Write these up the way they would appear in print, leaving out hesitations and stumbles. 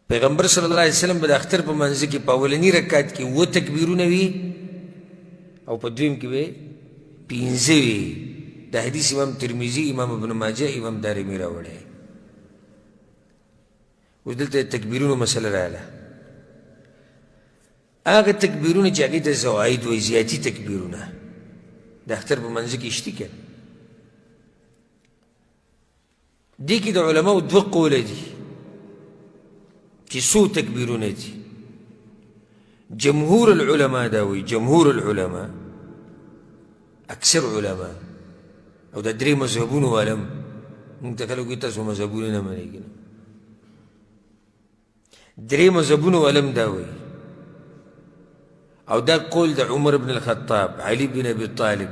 پیغمبر صلی الله علیه وسلم به د اختر په منځ کې په اولني رکعت کې 7 تکبیرونه وي او په دویم کې به 15 وي. دا حدیث امام ترمذي، امام ابن ماجه، امام دارمي راوړی. اوس دلته تکبیرونو مسله راغله. هغه تکبیرونه چې هغې ته زواید وایي، زیاتي تکبیرونه د اختر په منځ کې شته که دې کې د علماو 2 قوله دي چې څو تکبیرونه دي. جمهور العلماء دا وایي، جمهور العلماء، اکثر علماء او د 3 مذهبونو عالم، موږ ته خلک وایي تاسو مذهبونه نه منئ که نه، 3 مذهبونو عالم دا وایي. او دا قول د عمر بن الخطاب، علي بن ابي طالب،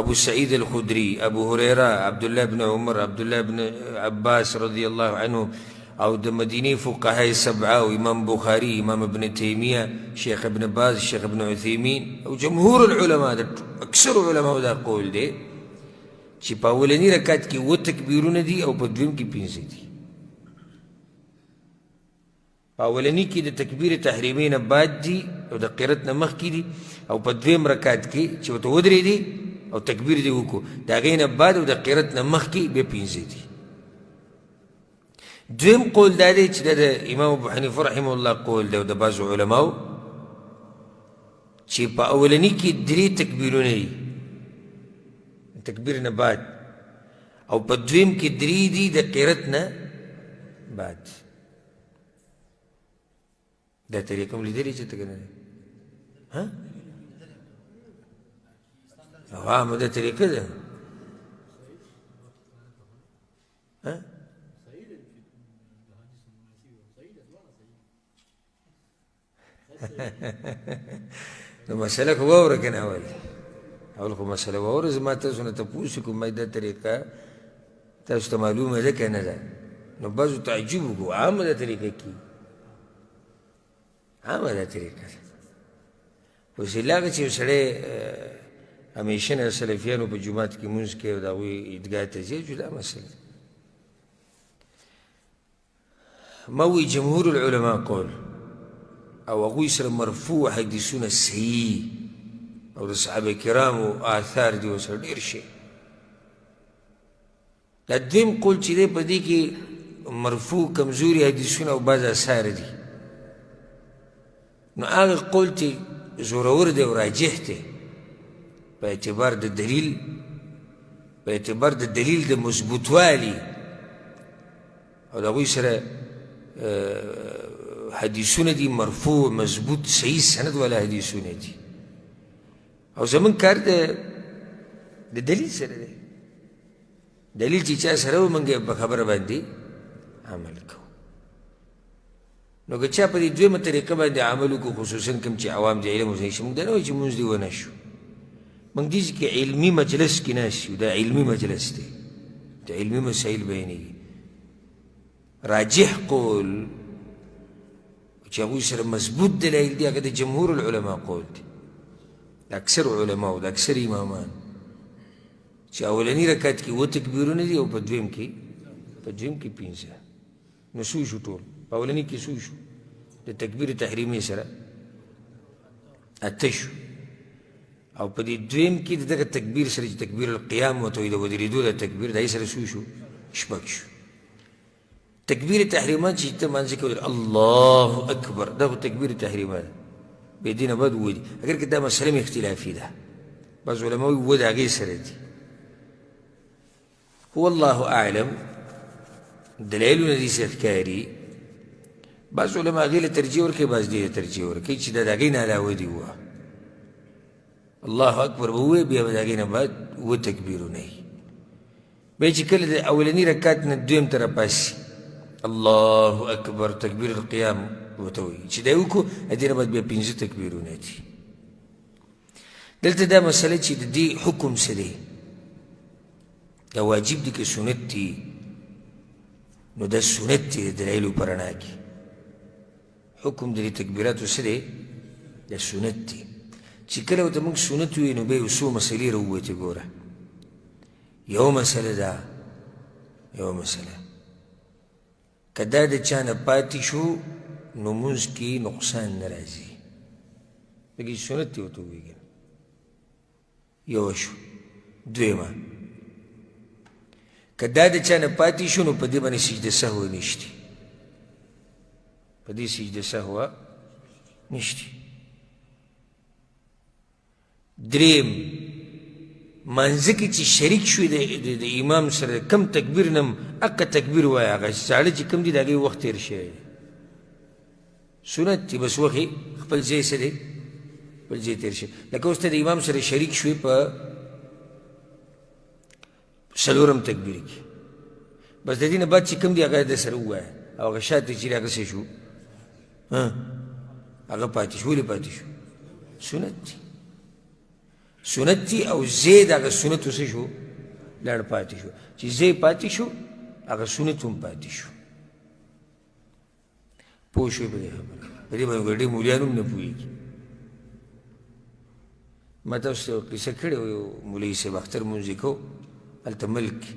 ابو سعيد الخدري، ابو هريره، عبد الله بن عمر، عبد الله بن عباس رضي الله عنه، او د مدینه فقهاء 7 او امام بخاري، امام ابن تيميه، شيخ ابن باز، شيخ ابن عثيمين، او جمهور العلماء، اکثر علماء دا قول دی چې په اولني رکعت کې 7 تکبیرونه دي او په دویم کې 15 دي. په اولني کې د تکبیر تحریمي نه بعد دي او د قرت نه مخکې دي، او په دویم رکعت کې چې ورته ودرېدي او تکبیر دې وکړو د هغې نه بعد او د قرت نه مخکې بیا 15 دي. دویم قول دا دی چې د امام ابو حنیفه رحمه الله قول دی او د بعضو علماو چې په اولني کې 3 تکبیرونه دي تکبیر نه بعد، او په دویم کې 3 دي د قرت نه بعد. دا طریقه هم لیدلې چې ته که نه دی عامه دا طریقه ده نو مسله خو واوره که نه اول خو مسله واوره. زما تاسو نه تپوس کوم ما دا طریقه تاسو ته معلومه ده که نه ده، نو بعضو تعجب وکړو عامه دا طریقه کې عامه دا طریقه ده. اوس هغه چې یو سړی همیشه نه سلفیانو په جومات کې لمونځ کوي او د هغوی عیدګاه ته ځي، جدا مسله. ما وایي جمهور العلماء قول او هغوی سره مرفوع حدیثونه صحیح او د صحابه کرامو آثار دي ورسره ډېر شي. دا دویم قول چې دی په دې کې مرفوع کمزوري حدیثونه او بعض آثار دي، نو هغه قول چې زورور دی او راجح دی په اعتبار د دلیل، په اعتبار د دلیل د مضبوطوالي او د هغوی سره حدیثونه دي مرفوع مضبوط صحیح سند والا حدیثونه دي، او زمون کار د دلیل سره دی. دلیل چې چا سره و موږ په خبره باندې عمل کوو. نو که چا په دې دویمه طریقه باندې عمل وکړو، خصوصا کوم چې عوام د علم اوسئ شي، موږ دا نه وایو چې مونځ دې ونه شو. موږ دې کې علمي مجلس کې ناست یو، دا علمي مجلس دی، د علمي مسایل بیانېږي. راجح قول چې هغوی سره مضبوط دلایل دي هغه د جمهور العلماء قول دی، د اکثر علماو، د اکثر امامان، چې اولني رکعت کې 7 تکبیرونه دي او په دویم کې 15. نو څو شو ټول؟ په اولني کې څو شو؟ د تکبیر تحریمي سره 8 شو، او په دې دویم کې د دغه تکبیر سره چې تکبیر القیام ورته وایي د ودرېدو د تکبیر، د هغې سره څو شو؟ 6 شو. تکبیر تحریمات چې ته مانځه کې الله اکبر، دا خو تکبیر تحریمات بې دې نه بعد ووایي، اگر که دا مسله مې اختلافي ده، بعض علما وایي اووه د هغې سره دي. هو الله اعلم، دلایلونه دې سره ښکاري. بعض علما هغې له ترجیح ورکوي، بعض دې له ترجیح ورکوي چې دا د هغې نه علاوه دي ووایه. الله اکبر به ووایي، بیا به د هغې نه بعد 7 تکبیرونه وي. بیا چې کله د اولني رکعت نه دویم ته راپاسي الله اکبر تکبیر القیام ورته وایي، چې دا یې وکړو د دې نه بعد بیا 15 تکبیرونه دي. دلته دا مسله چې د دې حکم څه دی، دا واجب دي که سنت دي؟ نو دا سنت دی د دلایلو په رڼا کې. حکم د دې تکبیراتو څه دی؟ دا سنت دی. چې کله ورته موږ سنت ووایو نو بیا یو څو مسلې راووتې. ګوره یو مسله ده، یو مسله که دا د چا نه پاتې شو نو مونځ کې نقصان نه راځي پکې سنت دی ورته ووایي یو شو دویمه که دا د چا نه پاتې شو نو په دې باندې سجده سهو نشته په دې سجده سهو نشته دریم منځ کې چې شریک شوي د امام سره کم تکبیر نه اقا تکبیر وایه هغه ساړه چې کم دي د هغې وخت تېر شوی سنت دی بس وخت خپل ځای څه دی خپل ځای تېر شوی لکه اوس ته د امام سره شریک شوې په څلورم تکبیر کې بس د دې نه بعد چې کم دی هغه د سره ووایه او هغه شاته چې هغه څه شو هغه پاتې شو ولې پاتې شو سنت دی سنت دی او زید هغه سنتو څه شو لړ پاتې شو چې زی پاتې شو هغه سنت هم پاتې شو پوه شوې په دې خبره په دې باندې ډېر مولیان هم نه پوهېږي ما تاسو ته یو قصه کړې وه یو مولوي صاحب اختر مونځ یې کوو هلته ملک کې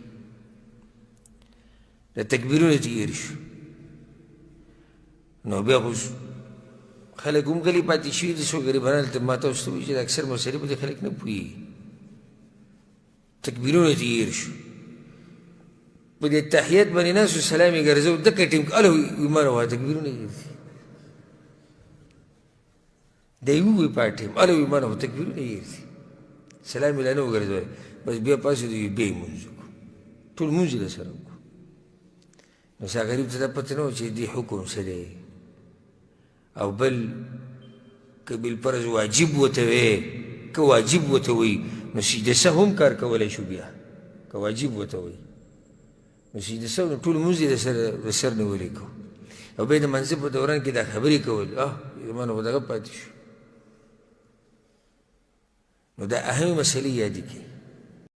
د تکبیرونه تېر شو نو بیا خو خلک هم غلي پاتې شوي دي څو غریبان هلته ما تاسو ته وایي چې د اکثر مسلې په دې خلک نه پوهېږي تکبیرونه تېر شو په دې تحیت باندې ناست سلام یې ګرځو دکه ټیم الو مه روه تکبیرونه یې دي دی ووایي په ټیم الو مه روه تکبیرونه یې دي سلام یې لا نه وګرځولی بس بیا پاڅېدو بیا یې مونځ وکړو ټول مونځ یې درسره وکړو نو ستا غریب ته دا پته نه وه چې دې حکم څه دی او بل که بالفرض واجب ورته وی که واجب ورته وی نو سجده سهو هم کار کولی شو بیا که واجب ورته وی نو سجده سهو نو ټول لمونځ یې د سر نیولی کو او بیا د منځه په دوران کې دا خبرې کول زما نو خو دغه پاتې شو نو دا اهمې مسلې یادې کړي